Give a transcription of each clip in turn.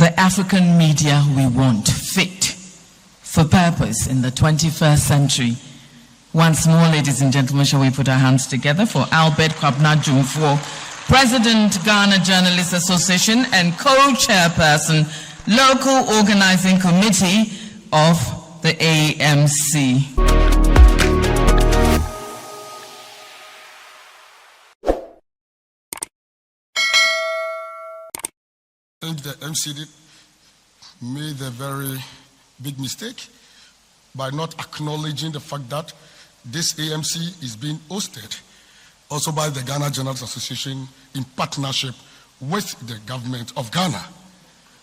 the African media we want, fit for purpose in the 21st century. Once more, ladies and gentlemen, shall we put our hands together for Albert Kwabena Jumfo, President, Ghana Journalists Association and co-chairperson, Local Organizing Committee of the AMC. I think the MCD made a very big mistake by not acknowledging the fact that this AMC is being hosted also by the Ghana Journalists Association in partnership with the government of Ghana.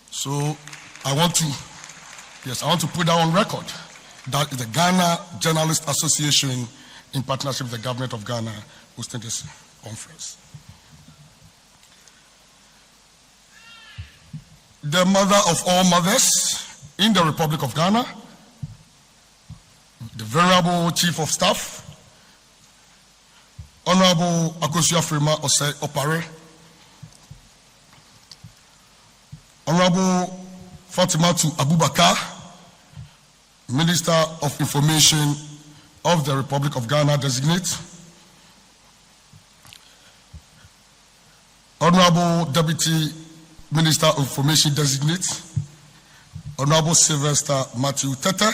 So I want to put that on record that the Ghana Journalists Association in partnership with the government of Ghana hosting this conference. The mother of all mothers in the Republic of Ghana, the Venerable Chief of Staff, Honorable Akosua Frima Osei Opare, Honorable Fatimatu Abubakar, Minister of Information of the Republic of Ghana designate, Honorable Deputy Minister of Information designate, Honorable Sylvester Matthew Tete,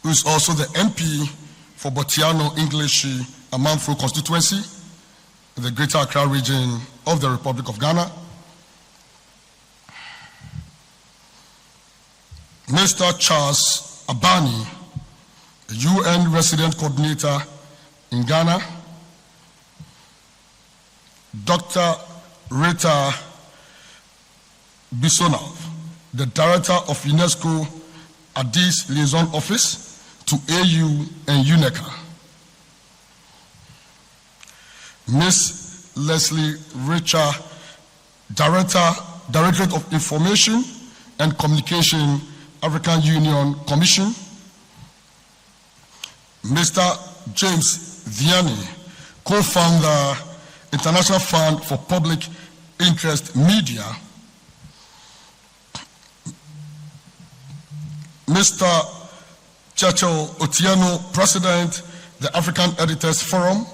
who is also the MP for Botiano English Amanfro constituency in the Greater Accra region of the Republic of Ghana, Mr. Charles Abani, the UN Resident Coordinator in Ghana, Dr. Rita Bisonov, the Director of UNESCO Addis Liaison Office to AU and UNECA, Ms. Leslie Richer, Directorate of Information and Communication, African Union Commission, Mr. James Vianney, co-founder, International Fund for Public Interest Media, Mr. Churchill Otieno, President, the African Editors Forum,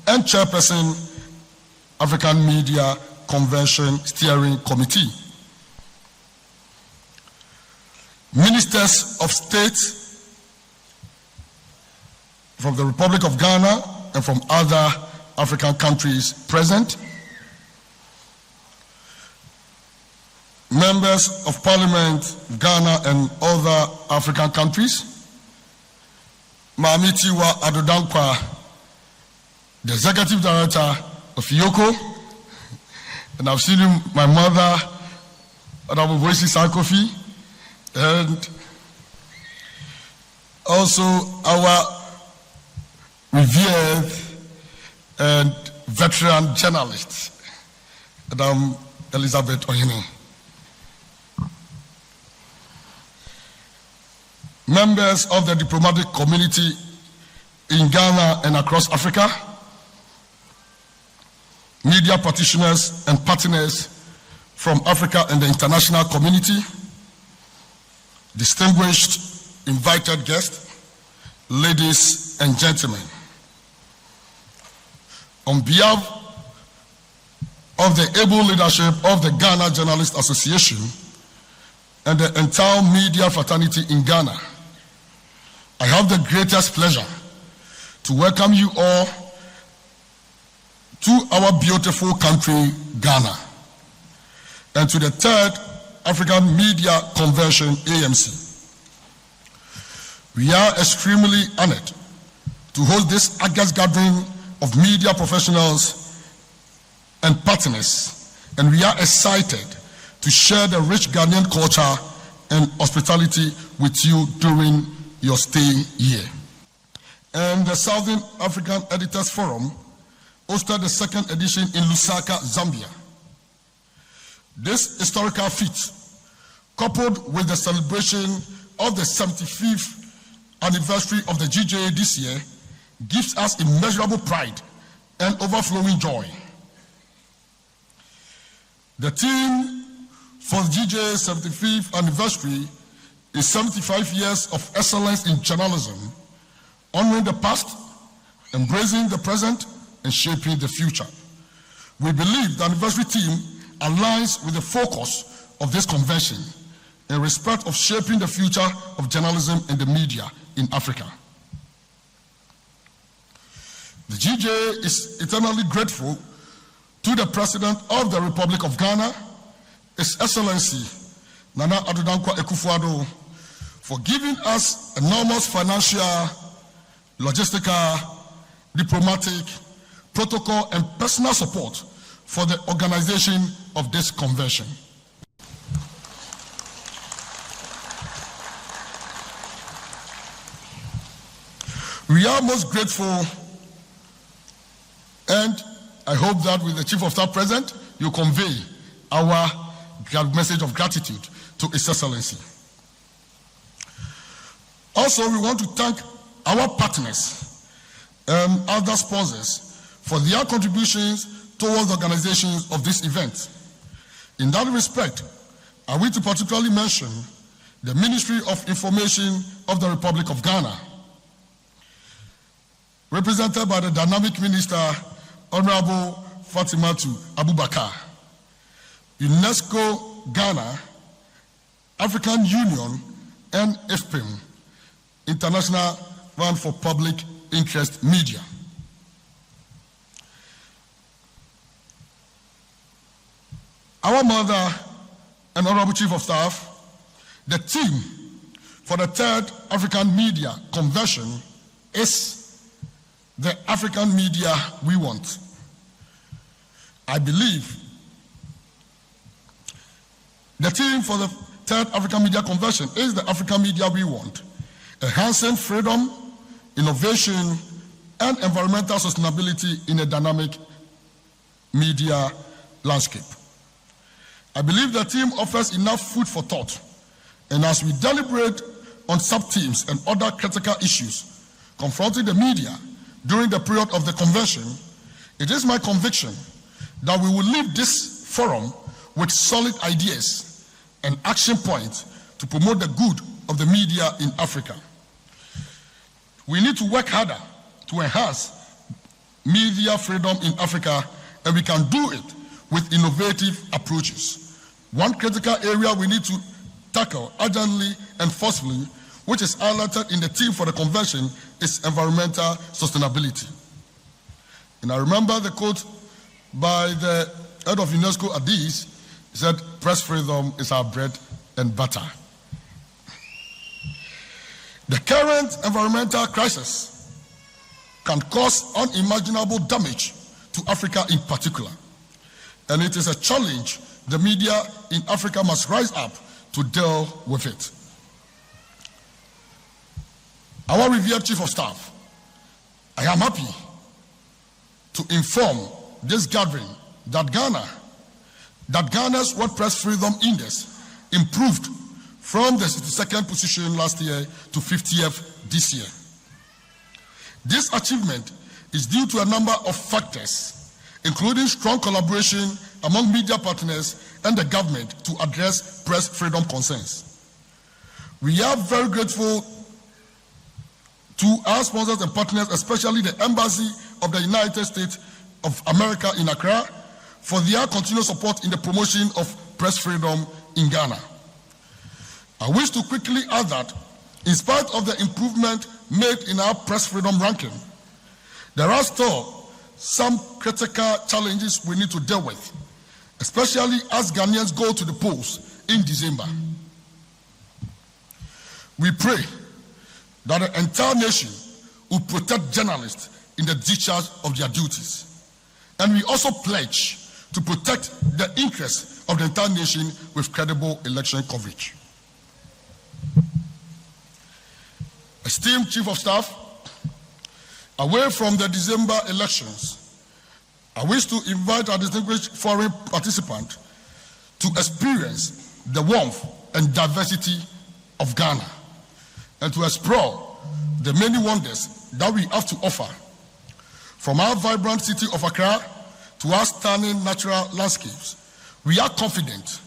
and Chairperson, African Media Convention Steering Committee. Ministers of State from the Republic of Ghana and from other African countries present, members of Parliament, Ghana and other African countries, Maamitiwa Adodankwa, the Executive Director of Yoko, and I've seen my mother, Honorable Voici Sarkofi, and also our revered and veteran journalist, Madam Elizabeth Oyino. Members of the diplomatic community in Ghana and across Africa, media practitioners and partners from Africa and the international community, distinguished invited guests, ladies and gentlemen. On behalf of the able leadership of the Ghana Journalists Association and the entire media fraternity in Ghana, I have the greatest pleasure to welcome you all to our beautiful country, Ghana, and to the 3rd African Media Convention, AMC. We are extremely honored to hold this august gathering of media professionals and partners, and we are excited to share the rich Ghanaian culture and hospitality with you during your stay here. And the Southern African Editors Forum hosted the 2nd edition in Lusaka, Zambia. This historical feat, coupled with the celebration of the 75th anniversary of the GJA this year, gives us immeasurable pride and overflowing joy. The theme for the GJ's 75th anniversary is 75 years of excellence in journalism, honoring the past, embracing the present, and shaping the future. We believe the anniversary theme aligns with the focus of this convention in respect of shaping the future of journalism and the media in Africa. The GJ is eternally grateful to the President of the Republic of Ghana, His Excellency Nana Addo Dankwa Akufo-Addo, for giving us enormous financial, logistical, diplomatic, protocol, and personal support for the organization of this convention. We are most grateful, and I hope that with the Chief of Staff present, you convey our message of gratitude to His Excellency. Also, we want to thank our partners and other sponsors for their contributions towards the organization of this event. In that respect, I wish to particularly mention the Ministry of Information of the Republic of Ghana, represented by the dynamic Minister, Honorable Fatimatu Abubakar, UNESCO Ghana, African Union, and IFPIM, International Fund for Public Interest Media. Our mother and Honorable Chief of Staff, the theme for the 3rd African Media Convention is the African media we want. I believe the theme for the 3rd African Media Convention is the African media we want, enhancing freedom, innovation, and environmental sustainability in a dynamic media landscape. I believe the theme offers enough food for thought, and as we deliberate on sub-themes and other critical issues confronting the media during the period of the convention, it is my conviction that we will leave this forum with solid ideas and action points to promote the good of the media in Africa. We need to work harder to enhance media freedom in Africa, and we can do it with innovative approaches. One critical area we need to tackle urgently and forcefully, which is highlighted in the theme for the convention, is environmental sustainability. And I remember the quote by the head of UNESCO Addis. He said, "Press freedom is our bread and butter." The current environmental crisis can cause unimaginable damage to Africa in particular, and it is a challenge the media in Africa must rise up to deal with it. Our revered Chief of Staff, I am happy to inform this gathering that Ghana's World Press Freedom Index improved from the 62nd position last year to 50th this year. This achievement is due to a number of factors, including strong collaboration among media partners and the government to address press freedom concerns. We are very grateful to our sponsors and partners, especially the Embassy of the United States of America in Accra, for their continued support in the promotion of press freedom in Ghana. I wish to quickly add that, in spite of the improvement made in our press freedom ranking, there are still some critical challenges we need to deal with, especially as Ghanaians go to the polls in December. We pray that the entire nation will protect journalists in the discharge of their duties. And we also pledge to protect the interests of the entire nation with credible election coverage. Esteemed Chief of Staff, away from the December elections, I wish to invite our distinguished foreign participant to experience the warmth and diversity of Ghana and to explore the many wonders that we have to offer. From our vibrant city of Accra to our stunning natural landscapes, we are confident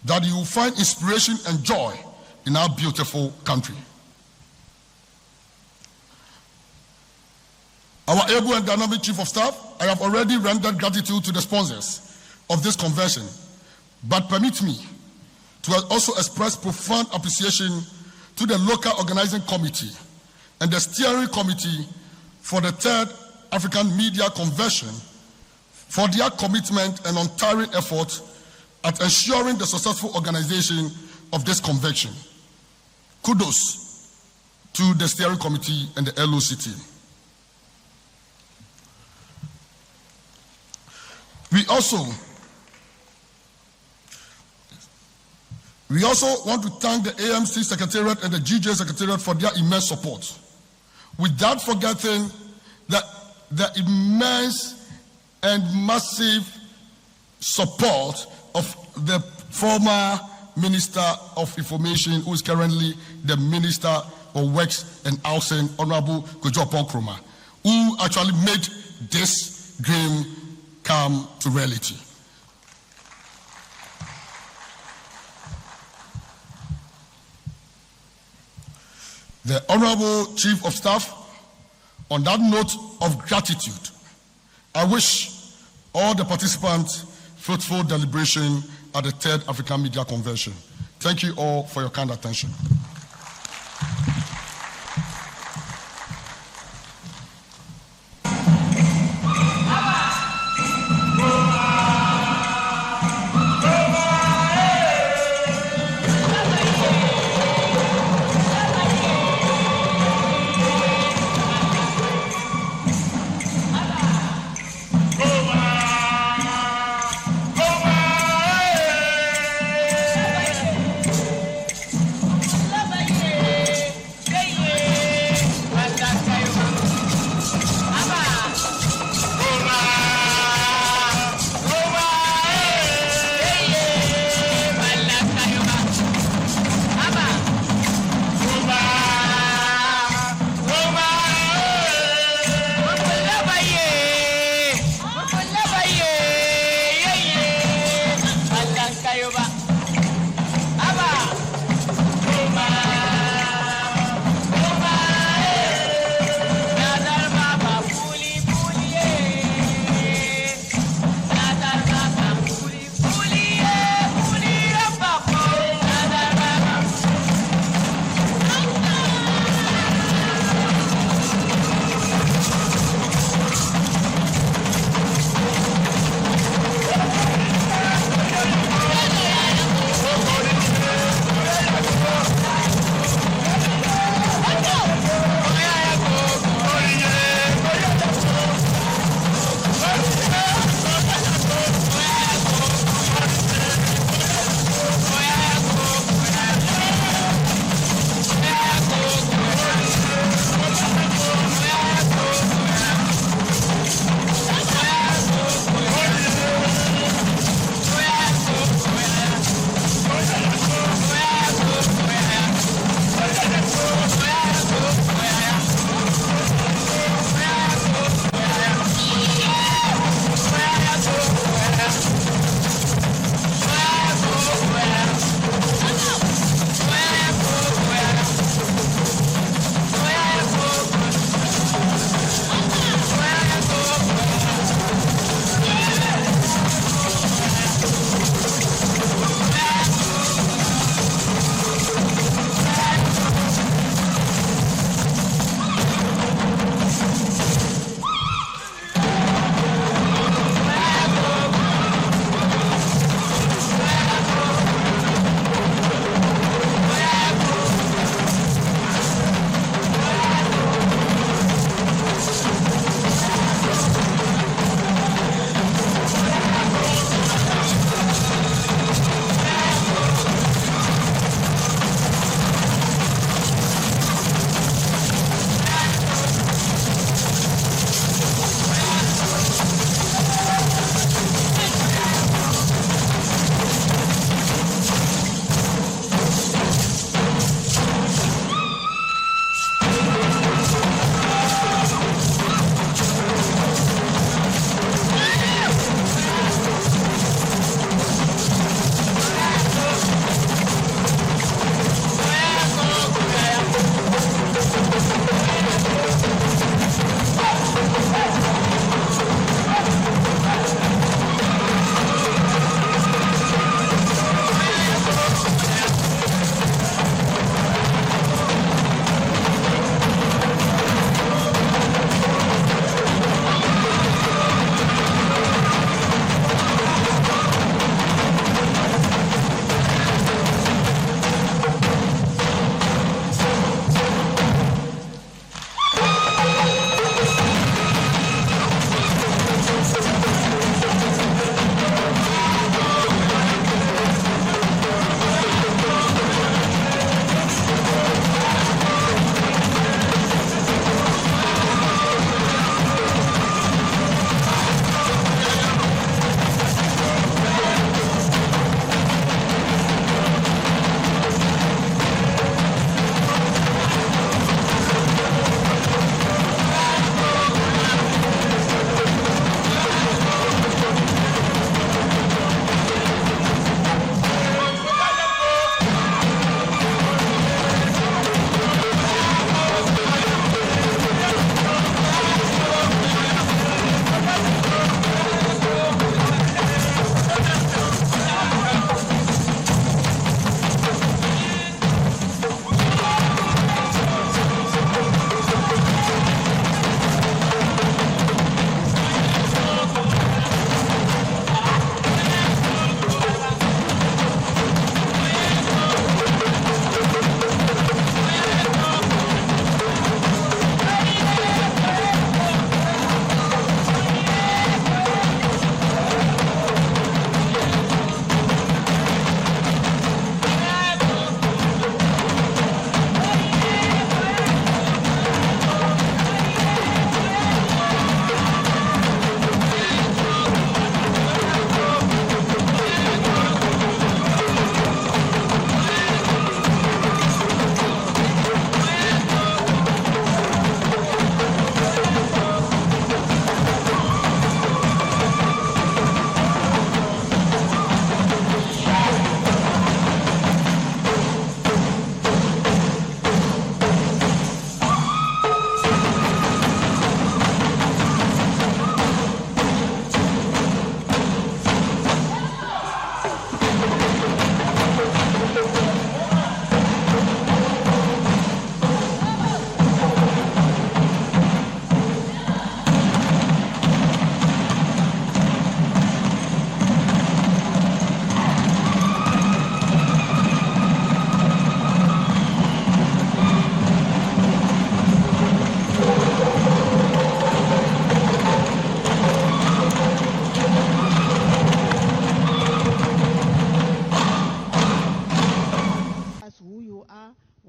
that you will find inspiration and joy in our beautiful country. Our able and dynamic Chief of Staff, I have already rendered gratitude to the sponsors of this convention, but permit me to also express profound appreciation to the local organizing committee and the steering committee for the Third African Media Convention for their commitment and untiring effort at ensuring the successful organization of this convention. Kudos to the steering committee and the LOC team. We also want to thank the AMC Secretariat and the GJ Secretariat for their immense support, without forgetting the immense and massive support of the former Minister of Information, who is currently the Minister of Works and Housing, Honorable Kojo Ponkroma, who actually made this dream come to reality. The Honorable Chief of Staff, on that note of gratitude, I wish all the participants fruitful deliberation at the Third African Media Convention. Thank you all for your kind attention.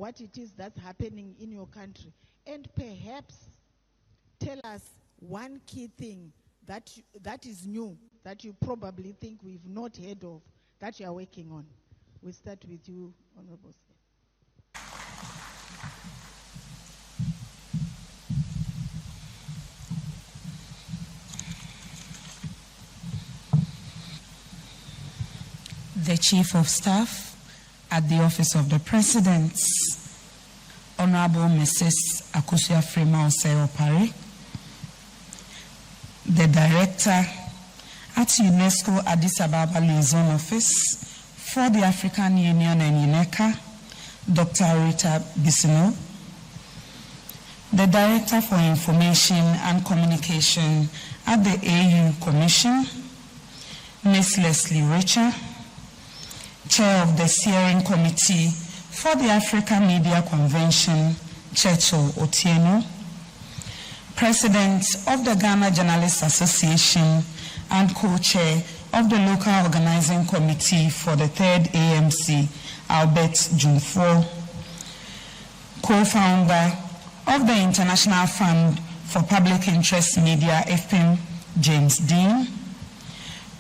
what it is that's happening in your country, and perhaps tell us one key thing that is new, that you probably think we've not heard of, that you are working on. We'll start with you, Honorable Sir. The Chief of Staff at the Office of the President, Honorable Mrs. Akosua Frema Osei-Opare, the Director at UNESCO Addis Ababa Liaison Office for the African Union and UNECA, Dr. Rita Bissino, the Director for Information and Communication at the AU Commission, Ms. Leslie Richer, Chair of the Steering Committee for the Africa Media Convention, Churchill Otieno, President of the Ghana Journalists Association and co-chair of the Local Organizing Committee for the 3rd AMC, Albert Jumfo, co-founder of the International Fund for Public Interest Media, FPIM, James Dean,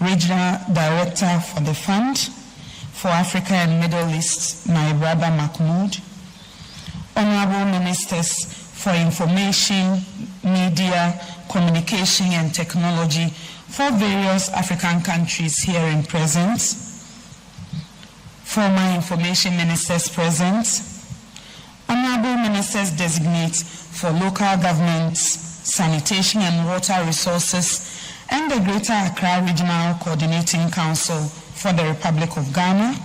Regional Director for the Fund for Africa and Middle East, my brother Mahmoud, Honorable Ministers for Information, Media, Communication and Technology for various African countries here in presence, former Information Ministers present, Honorable Ministers Designate for Local Governments, Sanitation and Water Resources, and the Greater Accra Regional Coordinating Council for the Republic of Ghana,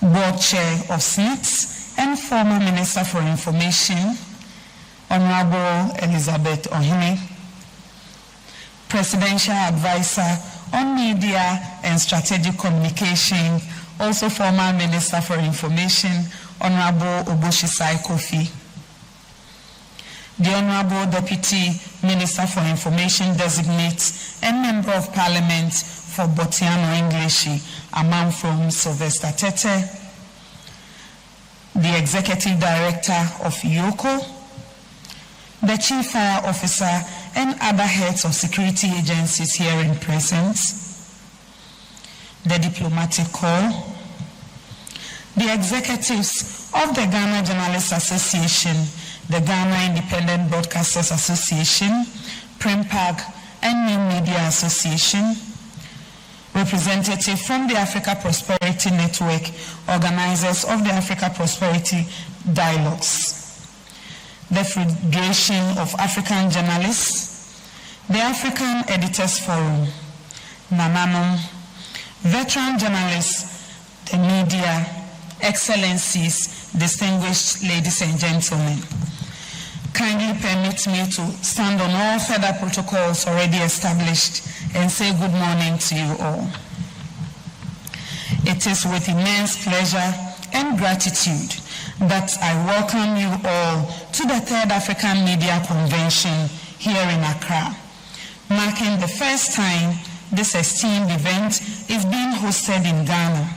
Board Chair of SNITS and former Minister for Information, Honorable Elizabeth Ohene, Presidential Advisor on Media and Strategic Communication, also former Minister for Information, Honorable Oboshisai Kofi, the Honorable Deputy Minister for Information Designate and Member of Parliament for Botiano English, Amam from Sylvester Tete, the Executive Director of YOCO, the Chief Fire Officer and other heads of security agencies here in presence, the Diplomatic Corps, the executives of the Ghana Journalists Association, the Ghana Independent Broadcasters Association, PRIMPAG, and New Media Association, representatives from the Africa Prosperity Network, organizers of the Africa Prosperity Dialogues, the Federation of African Journalists, the African Editors Forum, NANANOM, veteran journalists, the media, excellencies, distinguished ladies and gentlemen. Kindly permit me to stand on all further protocols already established and say good morning to you all. It is with immense pleasure and gratitude that I welcome you all to the 3rd African Media Convention here in Accra, marking the first time this esteemed event is being hosted in Ghana.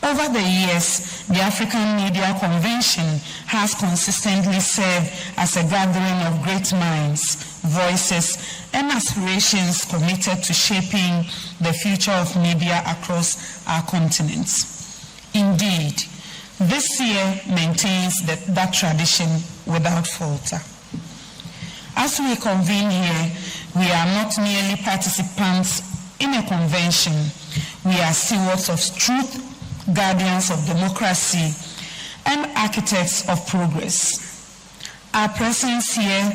Over the years, the African Media Convention has consistently served as a gathering of great minds, voices, and aspirations committed to shaping the future of media across our continents. Indeed, this year maintains that tradition without falter. As we convene here, we are not merely participants in a convention. We are stewards of truth, guardians of democracy, and architects of progress. Our presence here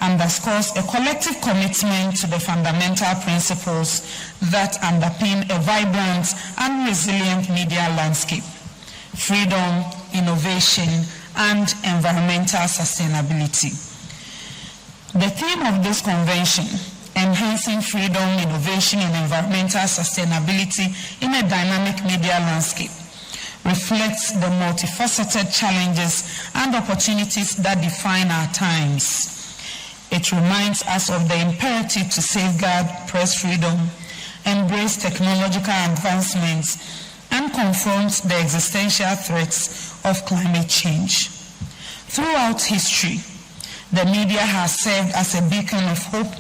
underscores a collective commitment to the fundamental principles that underpin a vibrant and resilient media landscape: freedom, innovation, and environmental sustainability. The theme of this convention, enhancing freedom, innovation, and environmental sustainability in a dynamic media landscape, reflects the multifaceted challenges and opportunities that define our times. It reminds us of the imperative to safeguard press freedom, embrace technological advancements, and confront the existential threats of climate change. Throughout history, the media has served as a beacon of hope,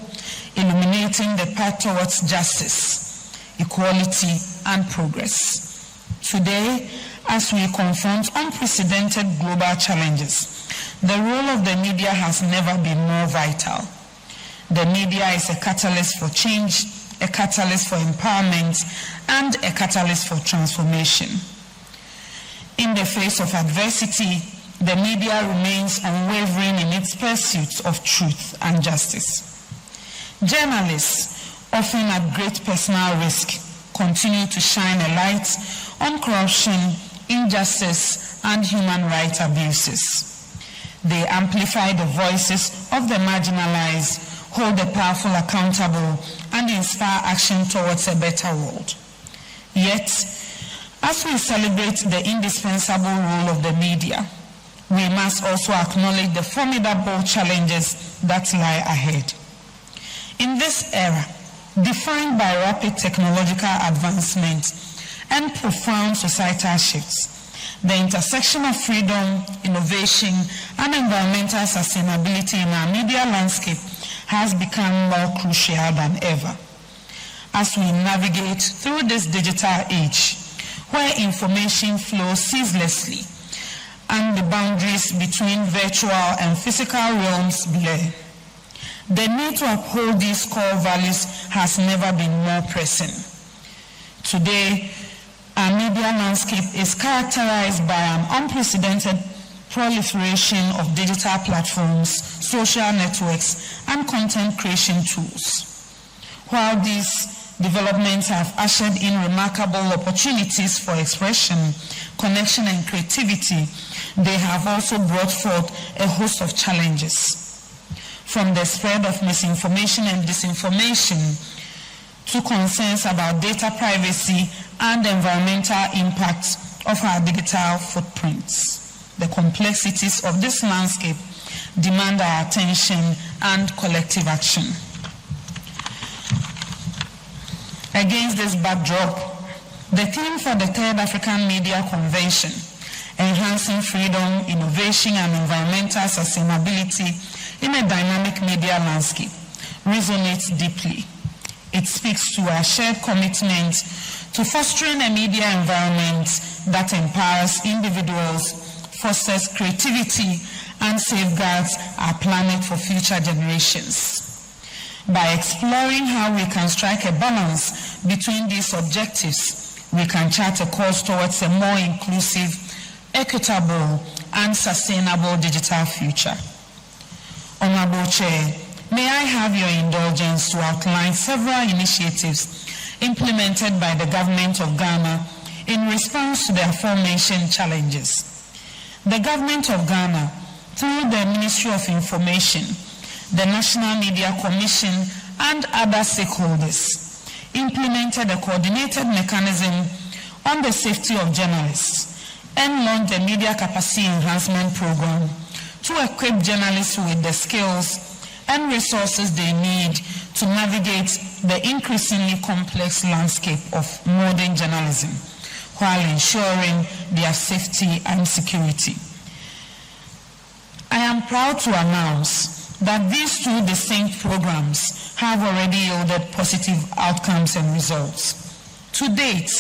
illuminating the path towards justice, equality, and progress. Today, as we confront unprecedented global challenges, the role of the media has never been more vital. The media is a catalyst for change, a catalyst for empowerment, and a catalyst for transformation. In the face of adversity, the media remains unwavering in its pursuit of truth and justice. Journalists, often at great personal risk, continue to shine a light on corruption, injustice, and human rights abuses. They amplify the voices of the marginalized, hold the powerful accountable, and inspire action towards a better world. Yet, as we celebrate the indispensable role of the media, we must also acknowledge the formidable challenges that lie ahead. In this era, defined by rapid technological advancement and profound societal shifts, the intersection of freedom, innovation, and environmental sustainability in our media landscape has become more crucial than ever. As we navigate through this digital age, where information flows ceaselessly and the boundaries between virtual and physical realms blur, the need to uphold these core values has never been more pressing. Today, our media landscape is characterized by an unprecedented proliferation of digital platforms, social networks, and content creation tools. While these developments have ushered in remarkable opportunities for expression, connection, and creativity, they have also brought forth a host of challenges. From the spread of misinformation and disinformation to concerns about data privacy and the environmental impact of our digital footprints. The complexities of this landscape demand our attention and collective action. Against this backdrop, the theme for the Third African Media Convention, Enhancing Freedom, Innovation, and Environmental Sustainability in a Dynamic Media Landscape, resonates deeply. It speaks to our shared commitment to fostering a media environment that empowers individuals, fosters creativity, and safeguards our planet for future generations. By exploring how we can strike a balance between these objectives, we can chart a course towards a more inclusive, equitable, and sustainable digital future. Honorable Chair, may I have your indulgence to outline several initiatives implemented by the government of Ghana in response to the aforementioned challenges. The government of Ghana, through the Ministry of Information, the National Media Commission, and other stakeholders, implemented a coordinated mechanism on the safety of journalists and launched a media capacity enhancement program to equip journalists with the skills and resources they need to navigate the increasingly complex landscape of modern journalism while ensuring their safety and security. I am proud to announce that these two distinct programs have already yielded positive outcomes and results. To date,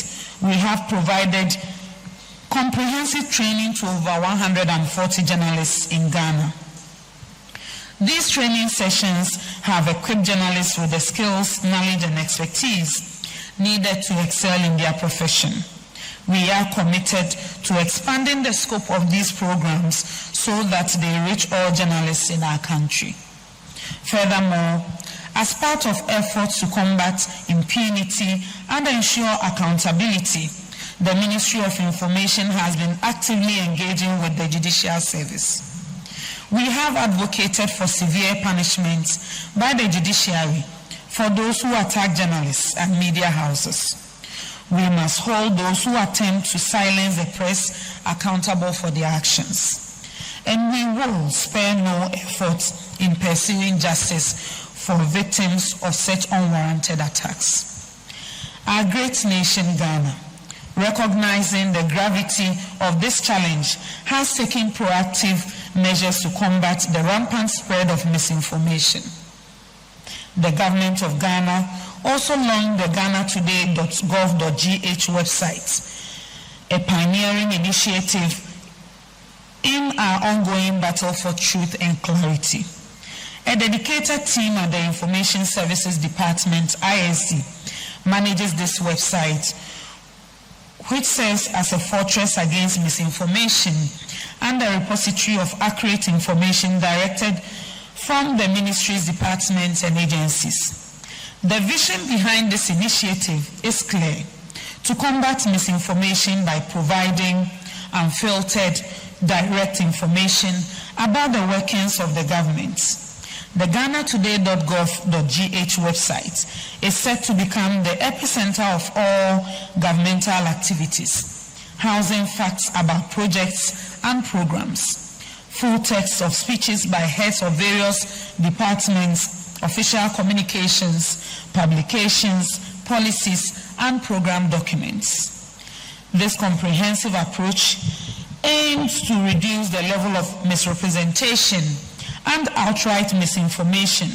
we have provided comprehensive training to over 140 journalists in Ghana. These training sessions have equipped journalists with the skills, knowledge, and expertise needed to excel in their profession. We are committed to expanding the scope of these programs so that they reach all journalists in our country. Furthermore, as part of efforts to combat impunity and ensure accountability, the Ministry of Information has been actively engaging with the Judicial Service. We have advocated for severe punishments by the judiciary for those who attack journalists and media houses. We must hold those who attempt to silence the press accountable for their actions. And we will spare no effort in pursuing justice for victims of such unwarranted attacks. Our great nation, Ghana, recognizing the gravity of this challenge, has taken proactive measures to combat the rampant spread of misinformation. The government of Ghana also launched the GhanaToday.gov.gh website, a pioneering initiative in our ongoing battle for truth and clarity. A dedicated team at the Information Services Department, ISD, manages this website, which serves as a fortress against misinformation and a repository of accurate information directed from the ministries, departments, and agencies. The vision behind this initiative is clear: to combat misinformation by providing unfiltered, direct information about the workings of the government. The GhanaToday.gov.gh website is set to become the epicenter of all governmental activities, housing facts about projects and programs, full text of speeches by heads of various departments, official communications, publications, policies, and program documents. This comprehensive approach aims to reduce the level of misrepresentation and outright misinformation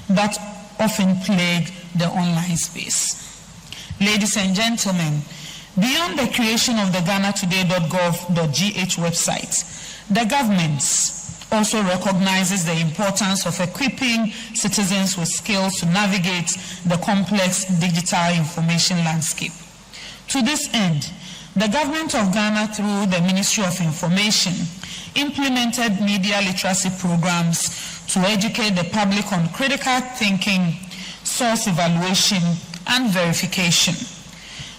that often plague the online space. Ladies and gentlemen, beyond the creation of the GhanaToday.gov.gh website, the government also recognizes the importance of equipping citizens with skills to navigate the complex digital information landscape. To this end, the government of Ghana, through the Ministry of Information, implemented media literacy programs to educate the public on critical thinking, source evaluation, and verification.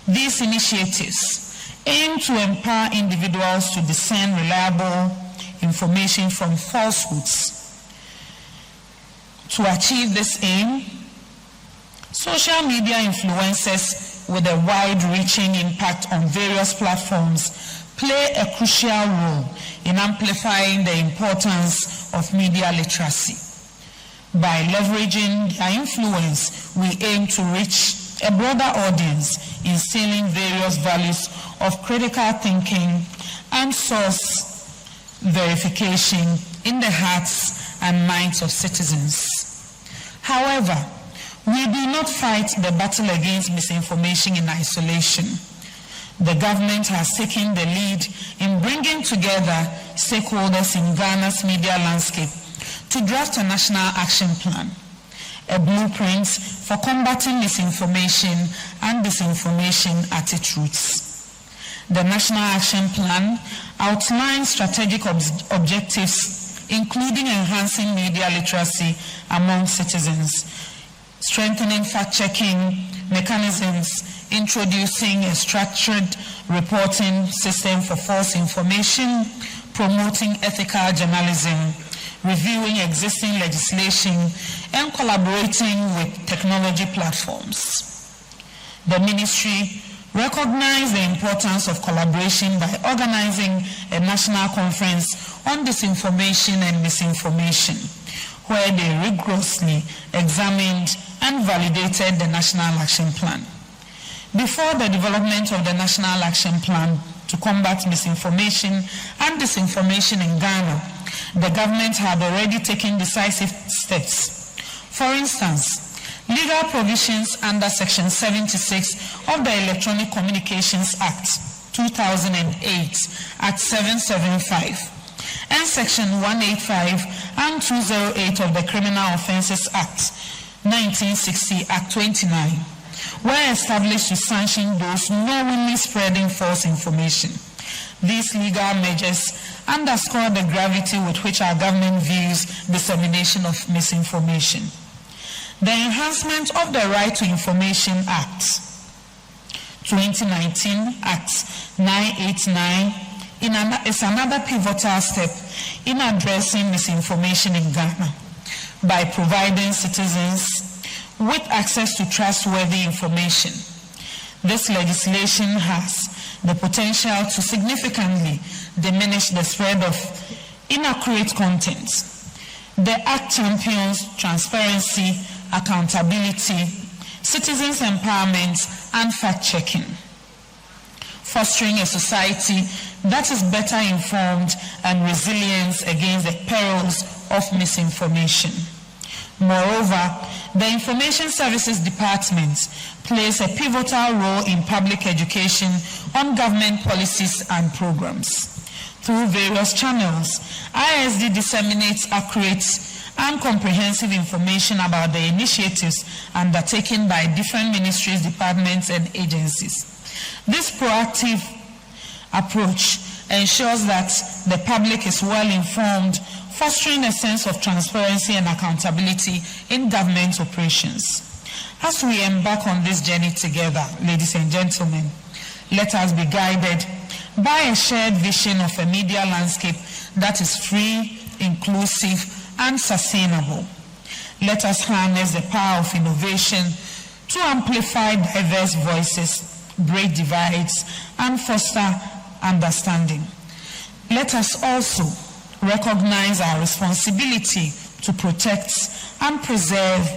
These initiatives aim to empower individuals to discern reliable information from falsehoods. To achieve this aim, social media influencers with a wide-reaching impact on various platforms play a crucial role in amplifying the importance of media literacy. By leveraging their influence, we aim to reach a broader audience, instilling various values of critical thinking and source verification in the hearts and minds of citizens. However, we do not fight the battle against misinformation in isolation. The government has taken the lead in bringing together stakeholders in Ghana's media landscape to draft a national action plan, a blueprint for combating misinformation and disinformation at its roots. The National Action Plan outlines strategic objectives, including enhancing media literacy among citizens, strengthening fact-checking mechanisms, introducing a structured reporting system for false information, promoting ethical journalism, reviewing existing legislation, and collaborating with technology platforms. The ministry recognized the importance of collaboration by organizing a national conference on disinformation and misinformation, where they rigorously examined and validated the National Action Plan. Before the development of the National Action Plan to combat misinformation and disinformation in Ghana, the government had already taken decisive steps. For instance, legal provisions under Section 76 of the Electronic Communications Act 2008, Act 775, and Section 185 and 208 of the Criminal Offences Act 1960, Act 29, were established to sanction those knowingly spreading false information. These legal measures underscore the gravity with which our government views dissemination of misinformation. The enhancement of the Right to Information Act 2019, Act 989, is another pivotal step in addressing misinformation in Ghana by providing citizens with access to trustworthy information. This legislation has the potential to significantly diminish the spread of inaccurate content. The Act champions transparency, accountability, citizens' empowerment, and fact-checking. fostering a society that is better informed and resilient against the perils of misinformation. Moreover, the Information Services Department plays a pivotal role in public education on government policies and programs. Through various channels, ISD disseminates accurate and comprehensive information about the initiatives undertaken by different ministries, departments, and agencies. This proactive approach ensures that the public is well informed, fostering a sense of transparency and accountability in government operations. As we embark on this journey together, ladies and gentlemen, let us be guided by a shared vision of a media landscape that is free, inclusive, and sustainable. Let us harness the power of innovation to amplify diverse voices, break divides, and foster understanding. Let us also recognize our responsibility to protect and preserve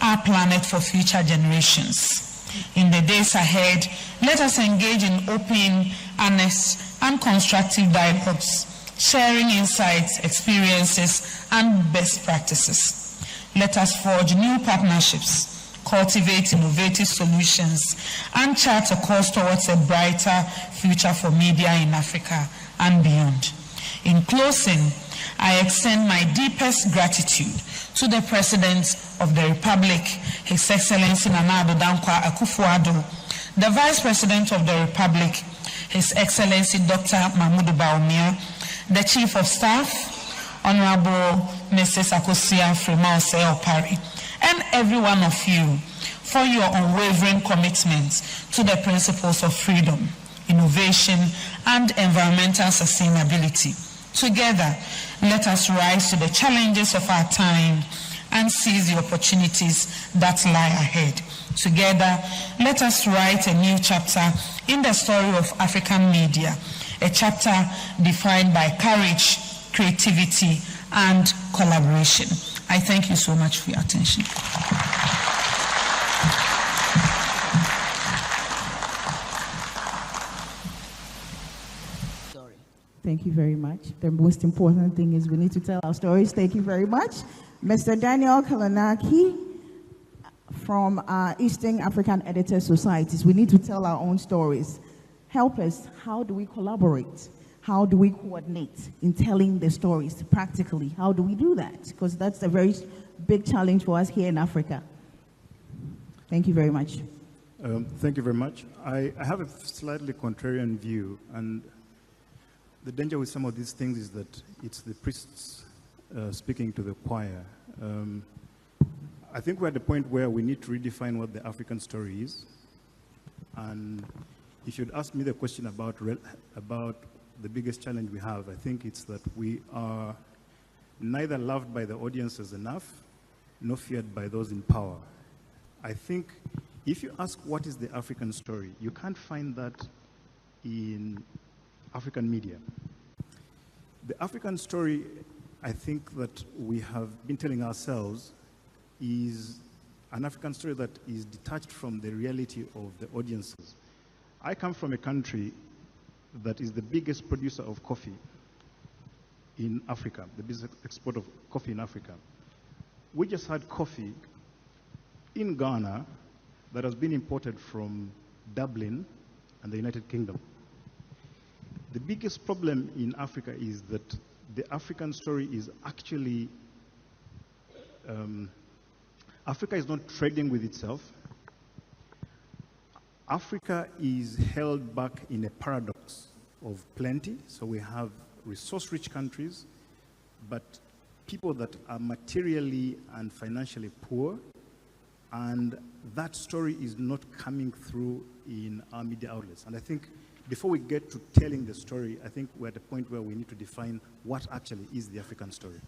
our planet for future generations. In the days ahead, let us engage in open, honest, and constructive dialogues, sharing insights, experiences, and best practices. Let us forge new partnerships, cultivate innovative solutions, and chart a course towards a brighter future for media in Africa and beyond. In closing, I extend my deepest gratitude to the President of the Republic, His Excellency Nana Addo Dankwa Akufo-Addo, the Vice President of the Republic, His Excellency Dr. Mahmoud Bawumia, the Chief of Staff, Honorable Mrs. Akosua Fremause Opari, and every one of you for your unwavering commitment to the principles of freedom, innovation, and environmental sustainability. Together, let us rise to the challenges of our time and seize the opportunities that lie ahead. Together, let us write a new chapter in the story of African media, a chapter defined by courage, creativity, and collaboration. I thank you so much for your attention. Thank you very much. The most important thing is we need to tell our stories. Thank you very much. Mr. Daniel Kalanaki from Eastern African Editors Societies. We need to tell our own stories. Help us. How do we collaborate? How do we coordinate in telling the stories practically? How do we do that? Because that's a very big challenge for us here in Africa. Thank you very much. Thank you very much. I have a slightly contrarian view, and the danger with some of these things is that it's the priests speaking to the choir. I think we're at the point where we need to redefine what the African story is. And if you'd ask me the question about the biggest challenge we have, I think it's that we are neither loved by the audiences enough, nor feared by those in power. I think if you ask what is the African story, you can't find that in African media. The African story, I think, that we have been telling ourselves is an African story that is detached from the reality of the audiences. I come from a country that is the biggest producer of coffee in Africa, the biggest export of coffee in Africa. We just had coffee in Ghana that has been imported from Dublin and the United Kingdom. The biggest problem in Africa is that the African story is actually, Africa is not trading with itself. Africa is held back in a paradox of plenty. So we have resource-rich countries, but people that are materially and financially poor, and that story is not coming through in our media outlets. And I think before we get to telling the story, I think we're at the point where we need to define what actually is the African story.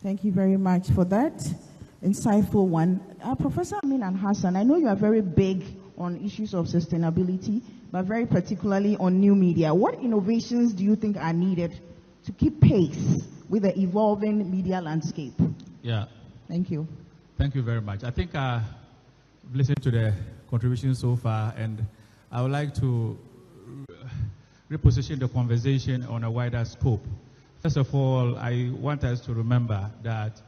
Thank you very much for that insightful one. Professor Amin and Hassan, I know you are very big on issues of sustainability, but very particularly on new media. What innovations do you think are needed to keep pace with the evolving media landscape? Yeah. Thank you. Thank you very much. I think I've listened to the contributions so far, and I would like to reposition the conversation on a wider scope. First of all, I want us to remember that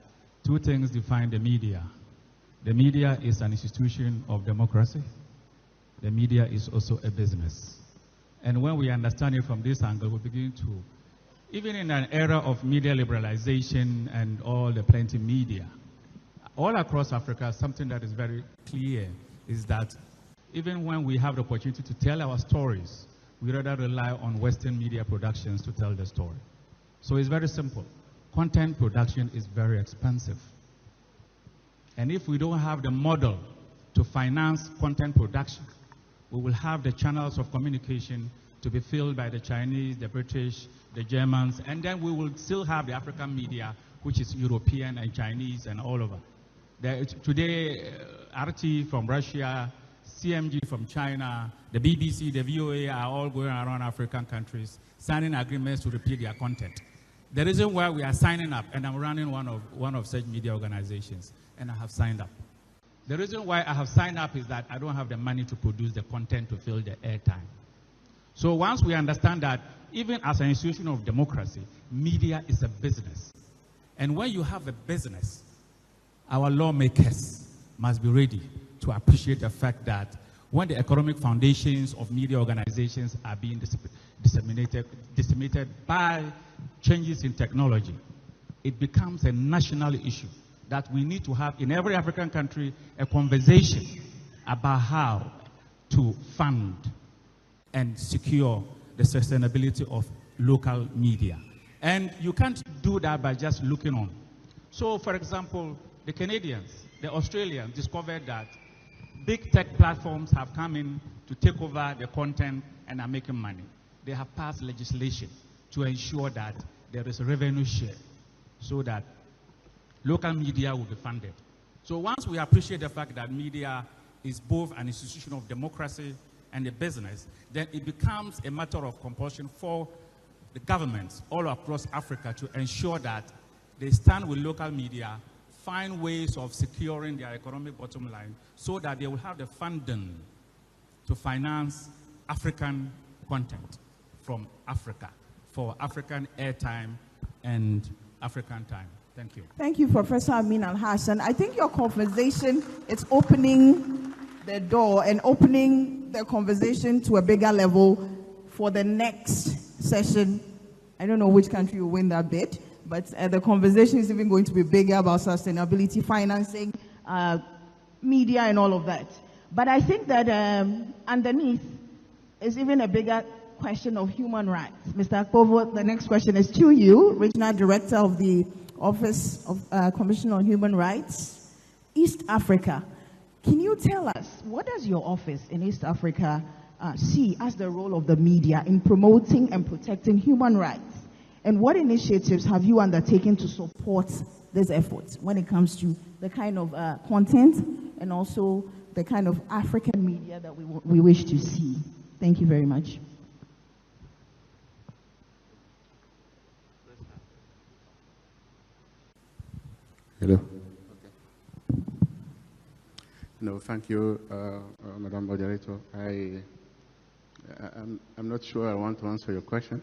two things define the media. The media is an institution of democracy. The media is also a business. And when we understand it from this angle, we begin to, even in an era of media liberalization and all the plenty media, all across Africa, something that is very clear is that even when we have the opportunity to tell our stories, we rather rely on Western media productions to tell the story. So it's very simple. Content production is very expensive. And if we don't have the model to finance content production, we will have the channels of communication to be filled by the Chinese, the British, the Germans, and then we will still have the African media, which is European and Chinese and all over. Today, RT from Russia, CMG from China, the BBC, the VOA are all going around African countries, signing agreements to repeat their content. The reason why we are signing up, and I'm running one of such media organizations, and I have signed up. The reason why I have signed up is that I don't have the money to produce the content to fill the airtime. So once we understand that, even as an institution of democracy, media is a business. And when you have a business, our lawmakers must be ready to appreciate the fact that when the economic foundations of media organizations are being disseminated by changes in technology, it becomes a national issue that we need to have in every African country a conversation about how to fund and secure the sustainability of local media. And you can't do that by just looking on. So, for example, the Canadians, the Australians discovered that big tech platforms have come in to take over the content and are making money. They have passed legislation to ensure that there is a revenue share so that local media will be funded. So once we appreciate the fact that media is both an institution of democracy and a business, then it becomes a matter of compulsion for the governments all across Africa to ensure that they stand with local media, find ways of securing their economic bottom line so that they will have the funding to finance African content from Africa for African airtime and African time. Thank you. Thank you, Professor Amin Al-Hassan. I think your conversation is opening the door and opening the conversation to a bigger level for the next session. I don't know which country will win that bid, but the conversation is even going to be bigger about sustainability, financing, media, and all of that. But I think that underneath is even a bigger question of human rights. Mr. Akpovo, the next question is to you, Regional Director of the Office of Commission on Human Rights, East Africa. Can you tell us, what does your office in East Africa see as the role of the media in promoting and protecting human rights? And what initiatives have you undertaken to support these efforts when it comes to the kind of content and also the kind of African media that we wish to see? Thank you very much. Hello. Okay. No, thank you, Madam Moderator. I'm not sure I want to answer your question.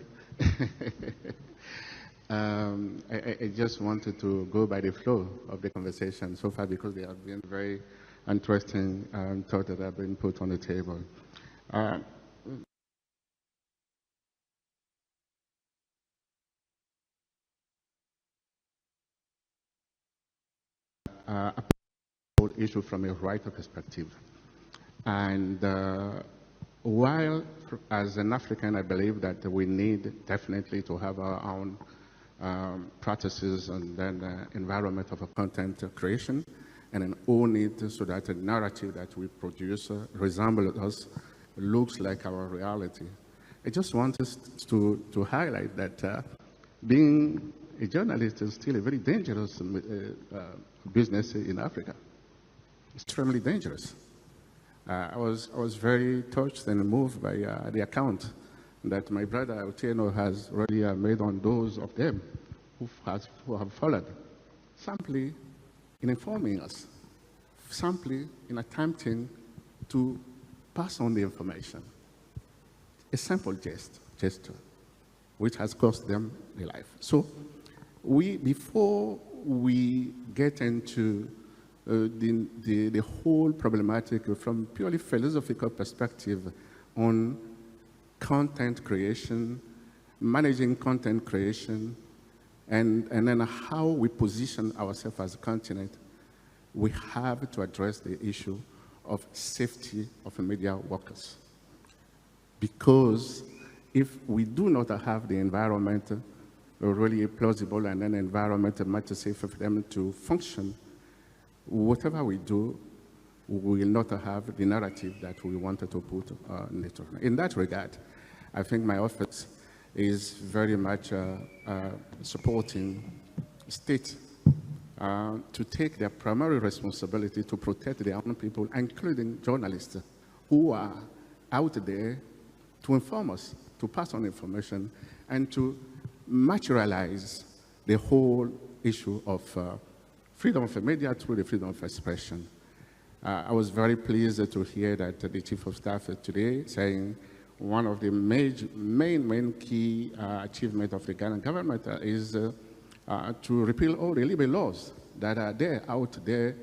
I just wanted to go by the flow of the conversation so far because they have been very interesting thoughts that have been put on the table. A issue from a writer perspective. And while as an African, I believe that we need definitely to have our own practices and then environment of a content creation and an own it so that the narrative that we produce resembles us, looks like our reality. I just want us to highlight that being a journalist is still a very dangerous business in Africa. Extremely dangerous. I was very touched and moved by the account that my brother Otieno has already made on those of them who have followed, simply in informing us, simply in attempting to pass on the information. A simple gist, gesture, which has cost them their life. So before we get into the whole problematic from purely philosophical perspective on content creation, managing content creation, and then how we position ourselves as a continent, we have to address the issue of safety of media workers. Because if we do not have the environment really plausible and an environment much safe for them to function, whatever we do, we will not have the narrative that we wanted to put in it. In that regard, I think my office is very much supporting states to take their primary responsibility to protect their own people, including journalists who are out there to inform us, to pass on information, and to materialize the whole issue of freedom of the media through the freedom of expression. I was very pleased to hear that the Chief of Staff today saying one of the main key achievements of the Ghanaian government is to repeal all the libel laws that are there, out there,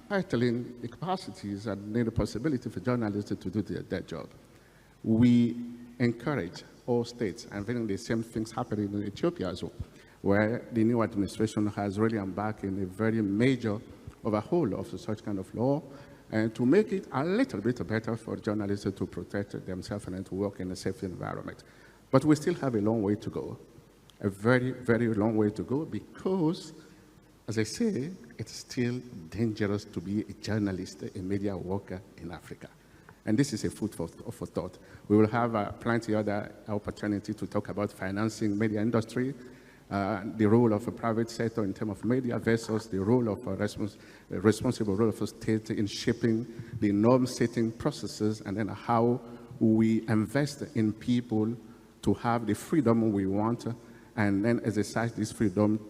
tightening the capacities and the possibility for journalists to do their job. We encourage all states, and I think the same things happening in Ethiopia as well, where the new administration has really embarked in a very major overhaul of such kind of law, and to make it a little bit better for journalists to protect themselves and to work in a safe environment. But we still have a long way to go, a very, very long way to go, because, as I say, it's still dangerous to be a journalist, a media worker in Africa. And this is a food for thought. We will have plenty of other opportunity to talk about financing media industry, the role of a private sector in terms of media versus the role of a responsible role of a state in shaping the norm-setting processes, and then how we invest in people to have the freedom we want, and then exercise this freedom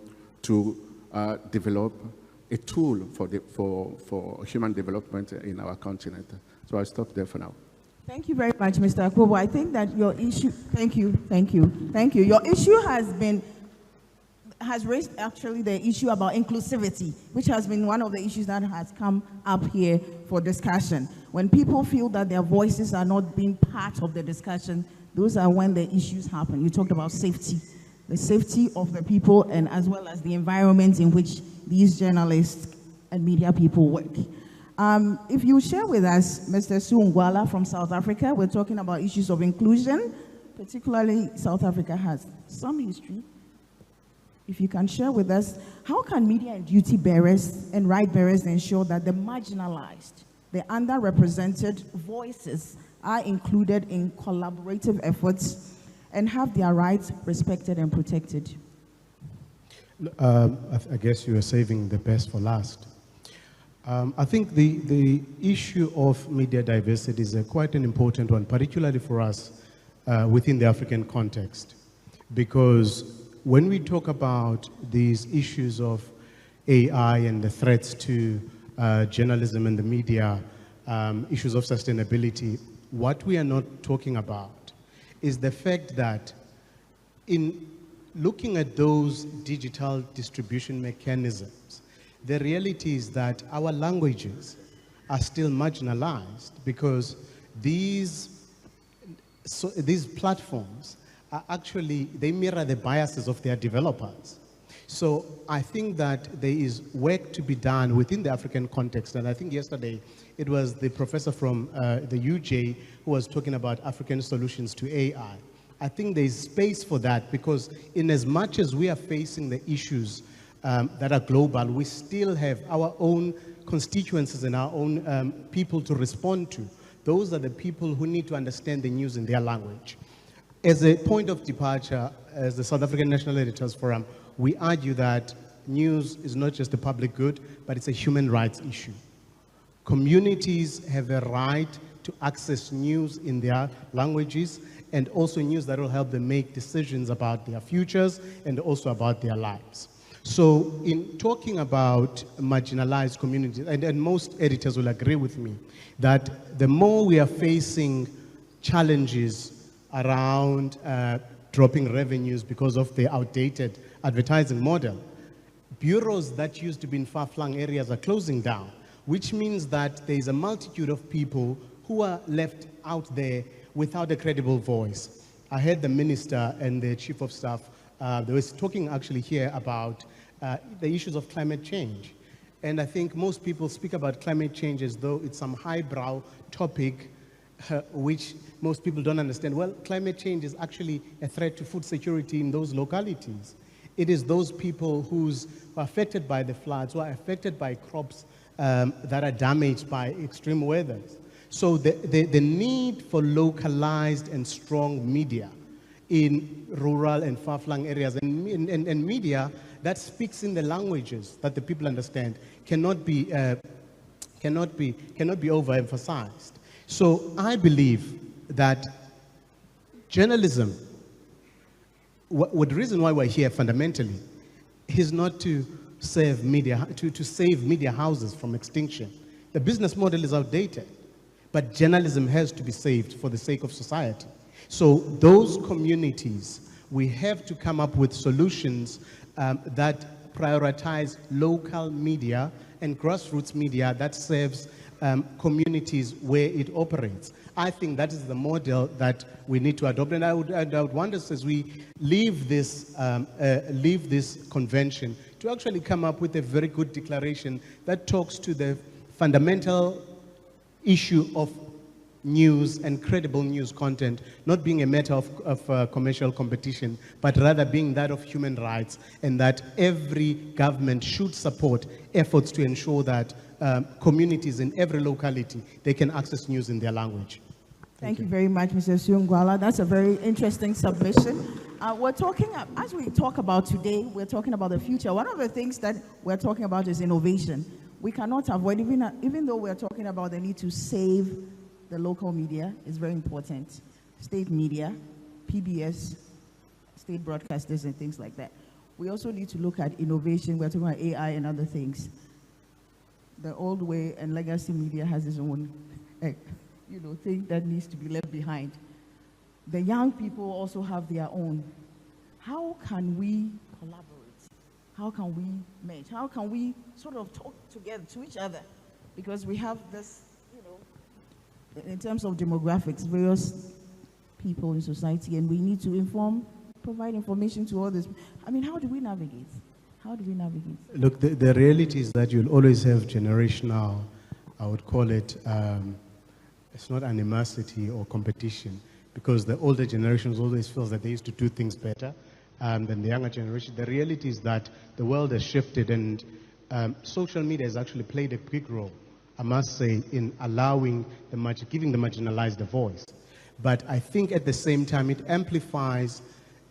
to develop a tool for human development in our continent. So I'll stop there for now. Thank you very much, Mr. Akobo. I think that your issue, thank you. Your issue has raised actually the issue about inclusivity, which has been one of the issues that has come up here for discussion. When people feel that their voices are not being part of the discussion, those are when the issues happen. You talked about safety, the safety of the people, and as well as the environment in which these journalists and media people work. If you share with us, Mr. Suungwala from South Africa, we're talking about issues of inclusion, particularly South Africa has some history. If you can share with us, how can media and duty bearers and right bearers ensure that the marginalized, the underrepresented voices are included in collaborative efforts and have their rights respected and protected? I guess you are saving the best for last. I think the issue of media diversity is quite an important one, particularly for us within the African context, because when we talk about these issues of AI and the threats to journalism and the media, issues of sustainability, what we are not talking about is the fact that in looking at those digital distribution mechanisms, the reality is that our languages are still marginalized because these platforms are actually, they mirror the biases of their developers. So I think that there is work to be done within the African context, and I think yesterday it was the professor from the UJ who was talking about African solutions to AI. I think there is space for that, because in as much as we are facing the issues that are global, we still have our own constituencies and our own people to respond to. Those are the people who need to understand the news in their language. As a point of departure, as the South African National Editors Forum, we argue that news is not just a public good, but it's a human rights issue. Communities have a right to access news in their languages, and also news that will help them make decisions about their futures and also about their lives. So in talking about marginalized communities, and most editors will agree with me, that the more we are facing challenges around dropping revenues because of the outdated advertising model. Bureaus that used to be in far-flung areas are closing down, which means that there is a multitude of people who are left out there without a credible voice. I heard the minister and the chief of staff, they were talking actually here about the issues of climate change. And I think most people speak about climate change as though it's some highbrow topic which most people don't understand. Well, climate change is actually a threat to food security in those localities. It is those people who are affected by the floods, who are affected by crops that are damaged by extreme weather. So the need for localized and strong media in rural and far-flung areas and media that speaks in the languages that the people understand cannot be overemphasized. So I believe that journalism, the reason why we're here fundamentally is not to save media, to save media houses from extinction. The business model is outdated, but journalism has to be saved for the sake of society. So those communities, we have to come up with solutions that prioritize local media and grassroots media that serves communities where it operates. I think that is the model that we need to adopt, and I would want us, as we leave this convention, to actually come up with a very good declaration that talks to the fundamental issue of news and credible news content not being a matter of commercial competition, but rather being that of human rights, and that every government should support efforts to ensure that communities in every locality, they can access news in their language. Thank you very much, Mr. Siungwala. That's a very interesting submission. We're talking, as we talk about today, we're talking about the future. One of the things that we're talking about is innovation. We cannot avoid, even though we're talking about the need to save the local media, is very important. State media, PBS, state broadcasters and things like that. We also need to look at innovation. We're talking about AI and other things. The old way and legacy media has its own thing that needs to be left behind. The young people also have their own. How can we collaborate? How can we merge? How can we sort of talk together to each other? Because we have this, in terms of demographics, various people in society, and we need to provide information to others. I mean, how do we navigate? How do we navigate? Look, the reality is that you'll always have generational, I would call it, it's not animosity or competition, because the older generations always feel that they used to do things better than the younger generation. The reality is that the world has shifted, and social media has actually played a big role, I must say, in allowing giving the marginalized a voice. But I think at the same time, it amplifies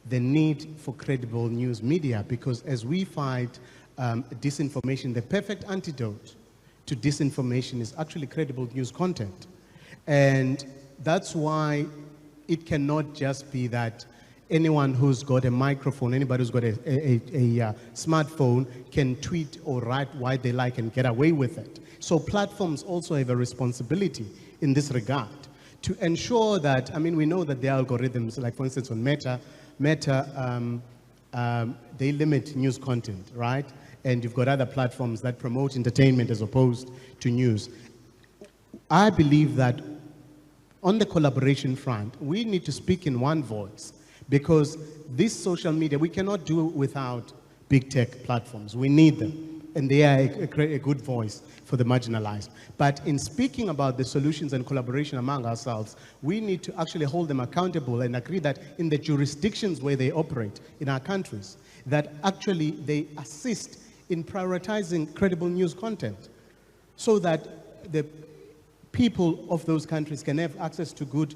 the need for credible news media, because as we fight disinformation, the perfect antidote to disinformation is actually credible news content. And that's why it cannot just be that anyone who's got a microphone, anybody who's got a smartphone can tweet or write what they like and get away with it. So platforms also have a responsibility in this regard to ensure that, we know that there are algorithms, like for instance on Meta, they limit news content, right? And you've got other platforms that promote entertainment as opposed to news. I believe that on the collaboration front, we need to speak in one voice, because this social media, we cannot do without big tech platforms. We need them, and they are a good voice for the marginalized. But in speaking about the solutions and collaboration among ourselves, we need to actually hold them accountable and agree that in the jurisdictions where they operate in our countries, that actually they assist in prioritizing credible news content, so that the people of those countries can have access to good,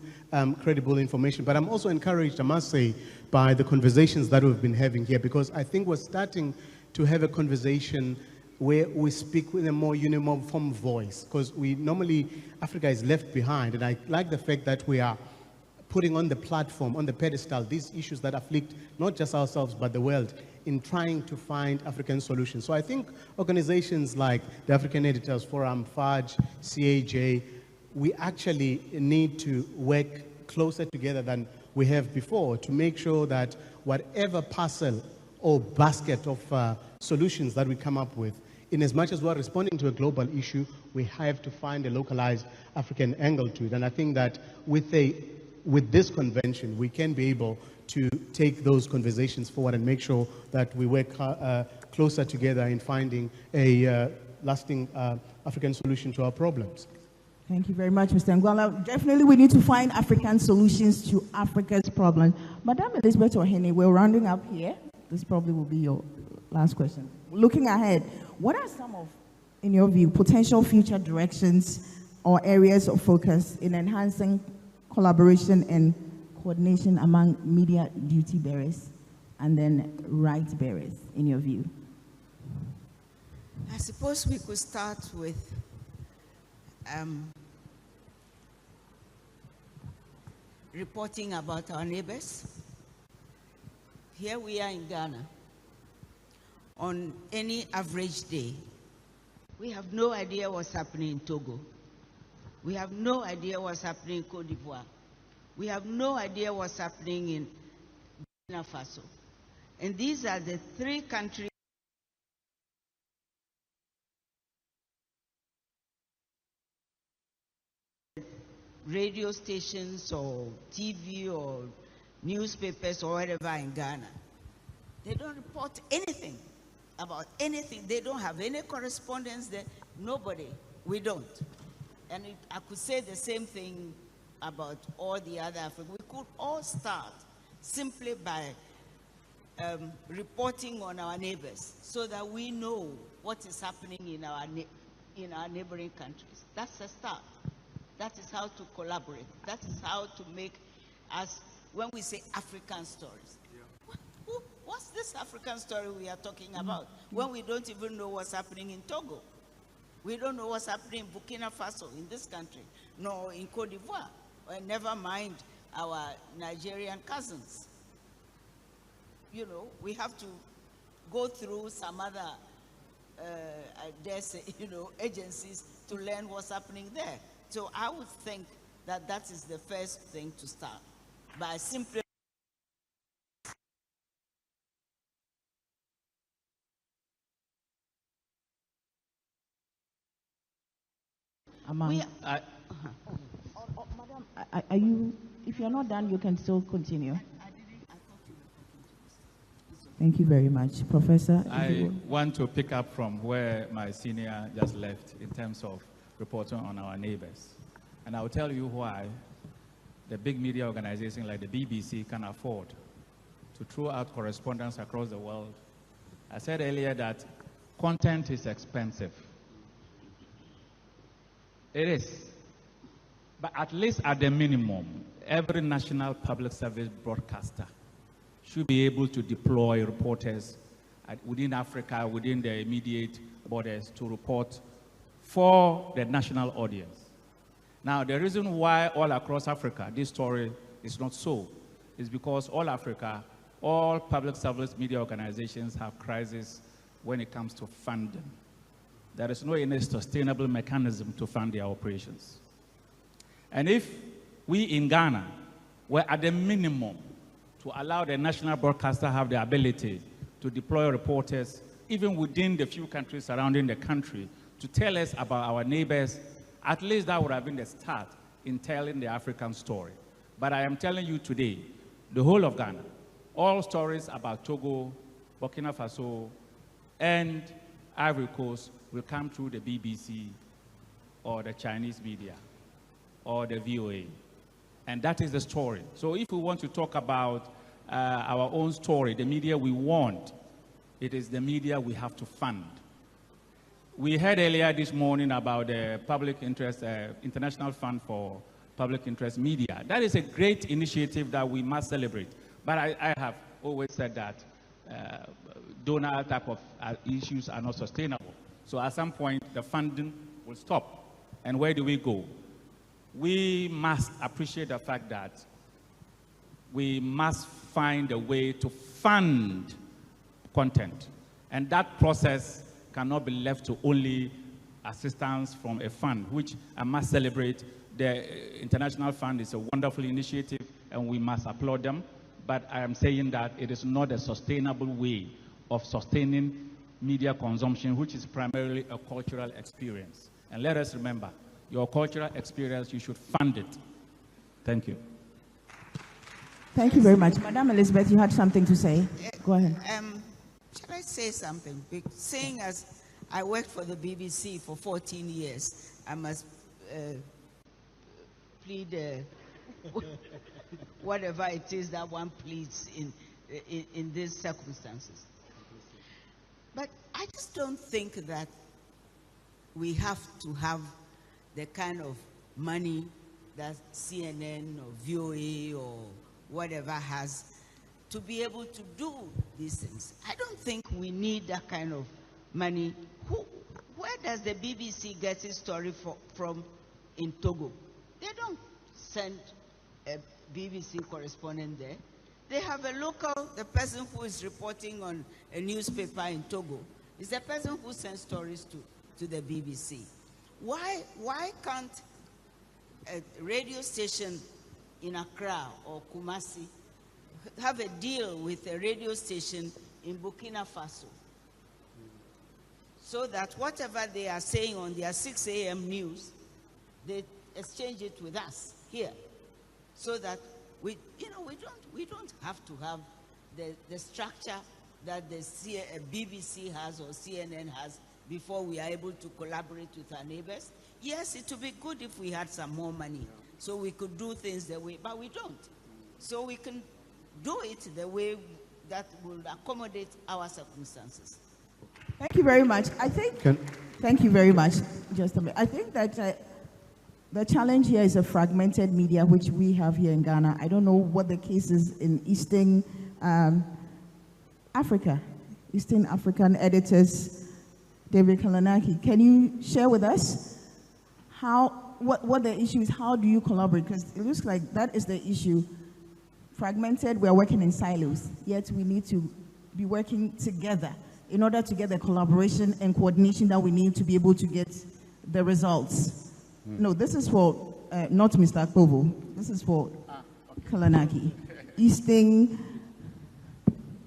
credible information. But I'm also encouraged, I must say, by the conversations that we've been having here, because I think we're starting to have a conversation where we speak with a more uniform voice, because Africa is left behind, and I like the fact that we are putting on the platform, on the pedestal, these issues that afflict not just ourselves but the world, in trying to find African solutions. So I think organizations like the African Editors Forum, FAJ, CAJ, we actually need to work closer together than we have before to make sure that whatever parcel or basket of solutions that we come up with, in as much as we're responding to a global issue, we have to find a localized African angle to it. And I think that with this convention, we can be able to take those conversations forward and make sure that we work closer together in finding a lasting African solution to our problems. Thank you very much, Mr. Ngwala. Definitely we need to find African solutions to Africa's problems. Madam Elizabeth Ohene, we're rounding up here. This probably will be your last question. Looking ahead, what are some of, in your view, potential future directions or areas of focus in enhancing collaboration and coordination among media duty bearers and then right bearers, in your view? I suppose we could start with reporting about our neighbors. Here we are in Ghana. On any average day, we have no idea what's happening in Togo. We have no idea what's happening in Cote d'Ivoire. We have no idea what's happening in Burkina Faso. And these are the three countries radio stations or TV or newspapers or whatever in Ghana. They don't report anything about anything. They don't have any correspondence there. Nobody. We don't. And I could say the same thing about all the other Africans. We could all start simply by reporting on our neighbors so that we know what is happening in our neighboring countries. That's a start. That is how to collaborate. That is how to make us, when we say African stories. Yeah. What's this African story we are talking about when we don't even know what's happening in Togo? We don't know what's happening in Burkina Faso, in this country, nor in Cote d'Ivoire, or never mind our Nigerian cousins. You know, we have to go through some other, I dare say, agencies to learn what's happening there. So I would think that that is the first thing to start, by simply Madam, are you, if you're not done, you can still continue. Thank you very much. Professor? I want to pick up from where my senior just left in terms of reporting on our neighbors. And I'll tell you why the big media organization like the BBC can afford to throw out correspondence across the world. I said earlier that content is expensive. It is. But at least at the minimum, every national public service broadcaster should be able to deploy reporters within Africa, within the immediate borders, to report for the national audience. Now, the reason why all across Africa this story is not so is because all Africa, all public service media organizations have crises when it comes to funding. There is no any sustainable mechanism to fund their operations. And if we in Ghana were at the minimum to allow the national broadcaster have the ability to deploy reporters, even within the few countries surrounding the country, to tell us about our neighbors, at least that would have been the start in telling the African story. But I am telling you today, the whole of Ghana, all stories about Togo, Burkina Faso, and Ivory Coast will come through the BBC or the Chinese media or the VOA. And that is the story. So if we want to talk about our own story, the media we want, it is the media we have to fund. We heard earlier this morning about the public interest, International Fund for Public Interest Media. That is a great initiative that we must celebrate. But I have always said that donor type of issues are not sustainable. So at some point, the funding will stop. And where do we go? We must appreciate the fact that we must find a way to fund content. And that process cannot be left to only assistance from a fund, which I must celebrate the International Fund is a wonderful initiative, and we must applaud them. But I am saying that it is not a sustainable way of sustaining media consumption, which is primarily a cultural experience. And let us remember, your cultural experience, you should fund it. Thank you. Thank you very much. Madam Elizabeth, you had something to say. Go ahead. Shall I say something? Seeing as I worked for the BBC for 14 years, I must plead whatever it is that one pleads in these circumstances. But I just don't think that we have to have the kind of money that CNN or VOA or whatever has to be able to do these things. I don't think we need that kind of money. Where does the BBC get its story from in Togo? They don't send a BBC correspondent there. They have a local, the person who is reporting on a newspaper in Togo is the person who sends stories to the BBC. Why can't a radio station in Accra or Kumasi have a deal with a radio station in Burkina Faso, so that whatever they are saying on their 6 a.m. news, they exchange it with us here, so that we don't have to have the structure that the BBC has or CNN has before we are able to collaborate with our neighbors. Yes, it would be good if we had some more money, so we could do things the way, but we don't. So we can do it the way that will accommodate our circumstances. Thank you very much. Thank you very much. Just a minute. I think that the challenge here is a fragmented media, which we have here in Ghana. I don't know what the case is in Eastern Africa, Eastern African editors. David Kalanaki, can you share with us what the issue is? How do you collaborate? Because it looks like that is the issue. Fragmented, we are working in silos, yet we need to be working together in order to get the collaboration and coordination that we need to be able to get the results. No, this is for, not Mr. Akpovo, this is for Kalanaki. Eastern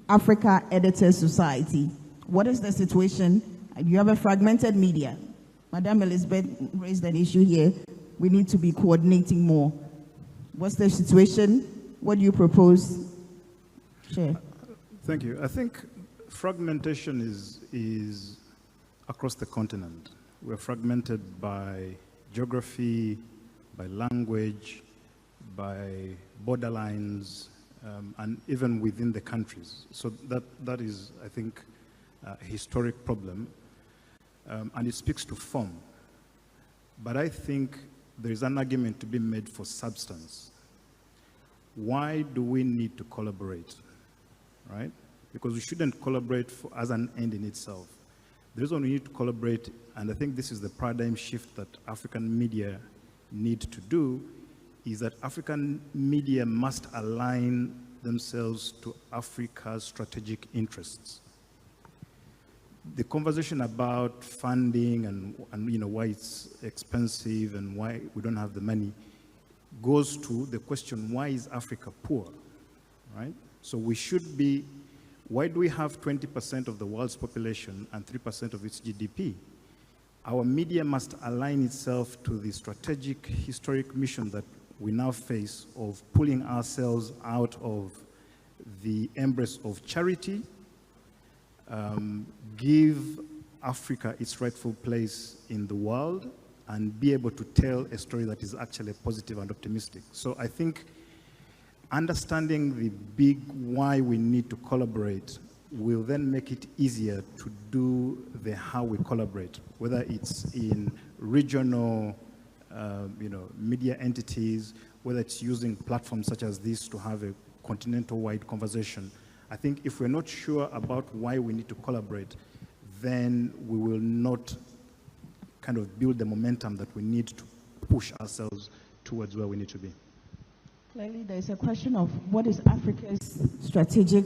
Africa Editors Society. What is the situation? You have a fragmented media. Madam Elizabeth raised that issue here. We need to be coordinating more. What's the situation? What do you propose? Chair. Thank you. I think fragmentation is across the continent. We're fragmented by geography, by language, by borderlines, and even within the countries. So that is, I think, a historic problem, and it speaks to form. But I think there is an argument to be made for substance. Why do we need to collaborate, right? Because we shouldn't collaborate as an end in itself. The reason we need to collaborate, and I think this is the paradigm shift that African media need to do, is that African media must align themselves to Africa's strategic interests. The conversation about funding and why it's expensive and why we don't have the money goes to the question, why is Africa poor, right? So we should be, why do we have 20% of the world's population and 3% of its GDP? Our media must align itself to the strategic, historic mission that we now face of pulling ourselves out of the embrace of charity, give Africa its rightful place in the world, and be able to tell a story that is actually positive and optimistic. So I think understanding the big why we need to collaborate will then make it easier to do the how we collaborate, whether it's in regional media entities, whether it's using platforms such as this to have a continental-wide conversation. I think if we're not sure about why we need to collaborate, then we will not kind of build the momentum that we need to push ourselves towards where we need to be. Clearly, there's a question of what is Africa's strategic,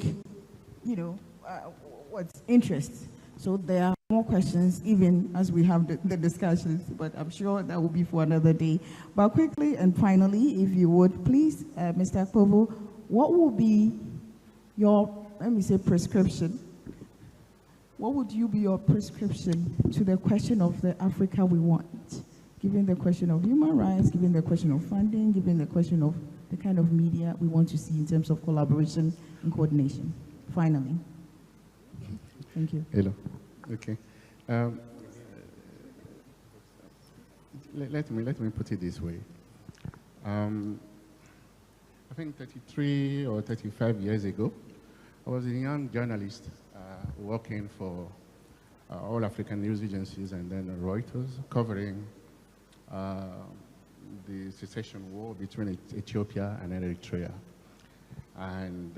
what's interest. So there are more questions, even as we have the discussions, but I'm sure that will be for another day. But quickly and finally, if you would, please, Mr. Akpobo, what will be your, let me say, prescription? What would you be your prescription to the question of the Africa we want? Given the question of human rights, given the question of funding, given the question of the kind of media we want to see in terms of collaboration and coordination. Finally. Thank you. Hello. Okay. Let me put it this way. I think 33 or 35 years ago, I was a young journalist working for all African news agencies and then Reuters, covering the secession war between Ethiopia and Eritrea. And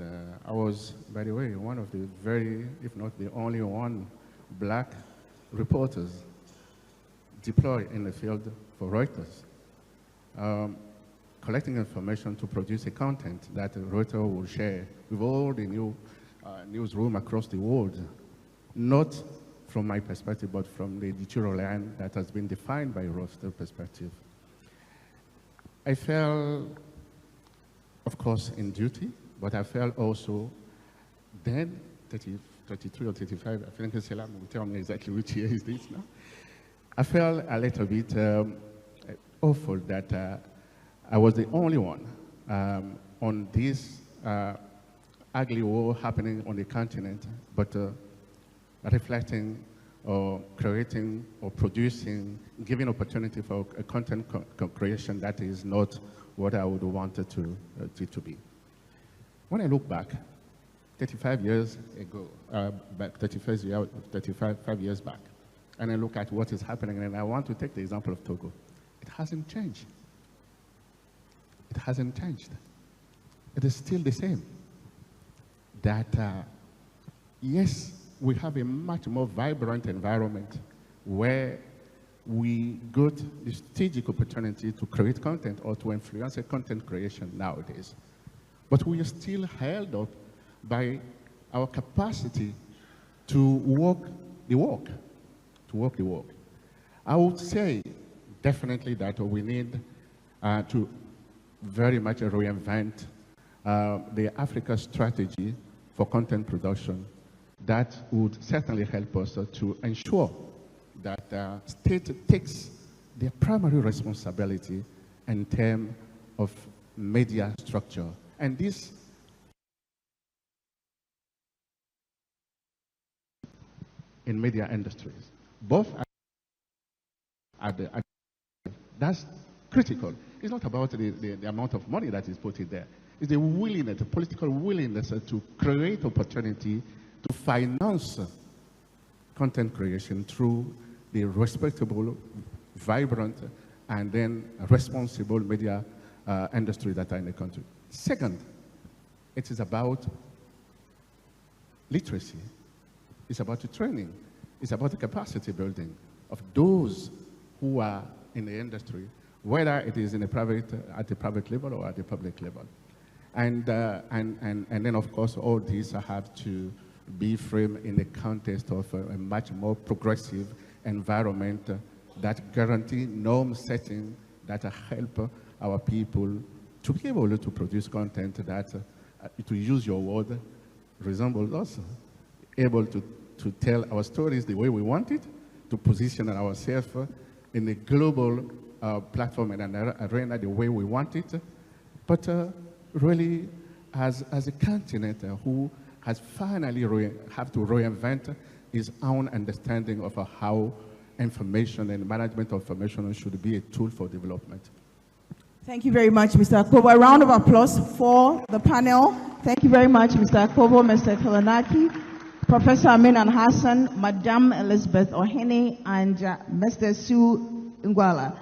I was, by the way, one of the very, if not the only one, black reporters deployed in the field for Reuters, collecting information to produce a content that Reuters will share with all the new newsroom across the world, not from my perspective, but from the editorial line that has been defined by Reuters' perspective. I felt, of course, in duty, but I felt also then, 33 or 35, I think Selam will tell me exactly which year is this now. I felt a little bit awful that I was the only one on this ugly war happening on the continent, but reflecting or creating or producing, giving opportunity for a content creation that is not what I would want it to be. When I look back, 35 years ago, back 35 years back, and I look at what is happening, and I want to take the example of Togo. It hasn't changed. It hasn't changed. It is still the same. That, yes, we have a much more vibrant environment where we got the strategic opportunity to create content or to influence a content creation nowadays. But we are still held up by our capacity to walk the walk, I would say definitely that we need to very much reinvent the Africa strategy for content production. That would certainly help us to ensure that the state takes their primary responsibility in terms of media structure. And this in media industries, both that's critical. It's not about the amount of money that is put in there. It's the willingness, the political willingness to create opportunity to finance content creation through the respectable, vibrant, and then responsible media industry that are in the country. Second, it is about literacy. It's about the training. It's about the capacity building of those who are in the industry, whether it is in at the private level or at the public level. And then, of course, all these have to be framed in the context of a much more progressive environment that guarantee norm setting that help our people to be able to produce content that, to use your word, resembles us, able to tell our stories the way we want it, to position ourselves in the global platform and arena the way we want it, but really as a continent who has finally have to reinvent its own understanding of how information and management of information should be a tool for development. Thank you very much, Mr. Akpobo. A round of applause for the panel. Thank you very much, Mr. Akpobo, Mr. Kolanaki, Professor Amin Hassan, Madame Elizabeth Ohene, and Mr. Sue Ngwala.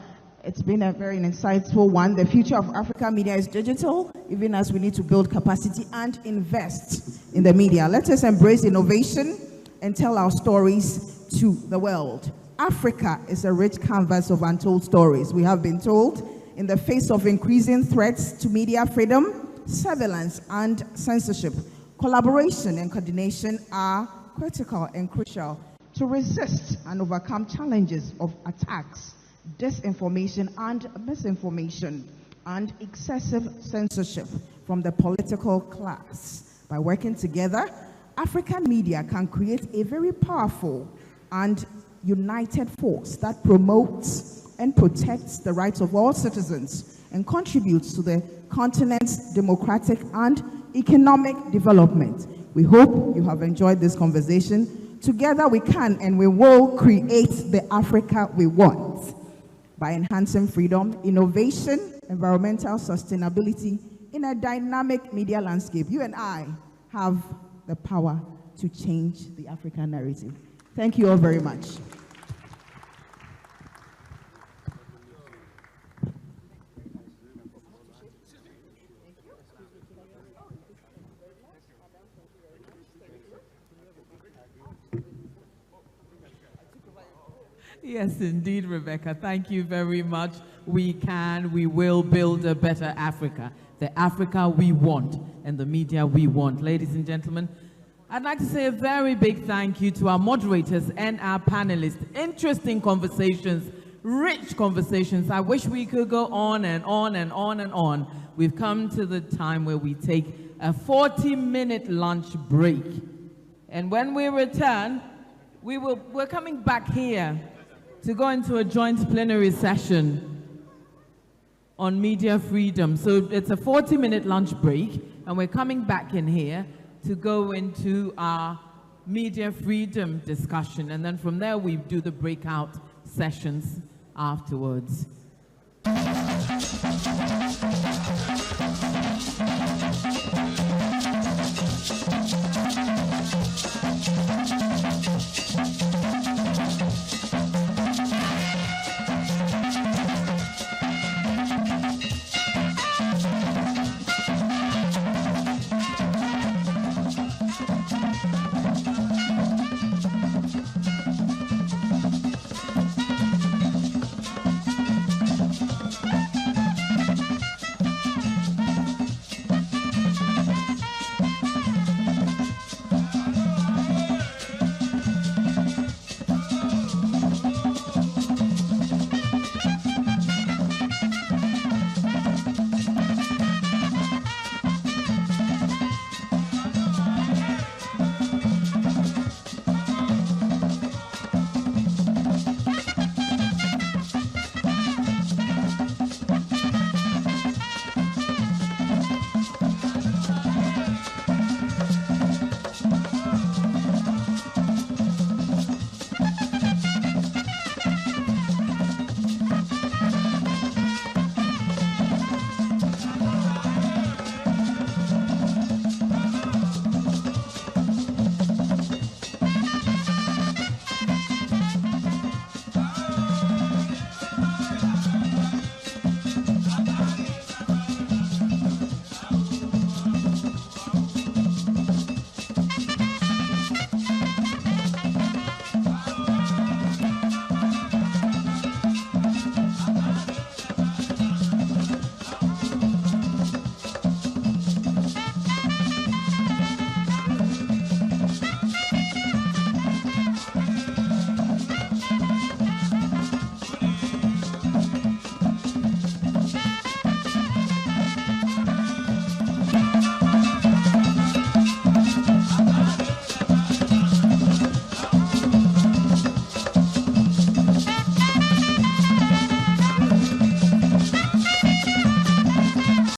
It's been a very insightful one. The future of African media is digital, even as we need to build capacity and invest in the media. Let us embrace innovation and tell our stories to the world. Africa is a rich canvas of untold stories. We have been told, in the face of increasing threats to media freedom, surveillance, and censorship, collaboration and coordination are critical and crucial to resist and overcome challenges of attacks, disinformation and misinformation, and excessive censorship from the political class. By working together, African media can create a very powerful and united force that promotes and protects the rights of all citizens and contributes to the continent's democratic and economic development. We hope you have enjoyed this conversation. Together we can and we will create the Africa we want by enhancing freedom, innovation, environmental sustainability in a dynamic media landscape. You and I have the power to change the African narrative. Thank you all very much. Yes, indeed, Rebecca. Thank you very much. We will build a better Africa. The Africa we want and the media we want. Ladies and gentlemen, I'd like to say a very big thank you to our moderators and our panelists. Interesting conversations, rich conversations. I wish we could go on and on and on and on. We've come to the time where we take a 40-minute lunch break. And when we return, we're coming back here to go into a joint plenary session on media freedom. So it's a 40-minute lunch break, and we're coming back in here to go into our media freedom discussion. And then from there, we do the breakout sessions afterwards.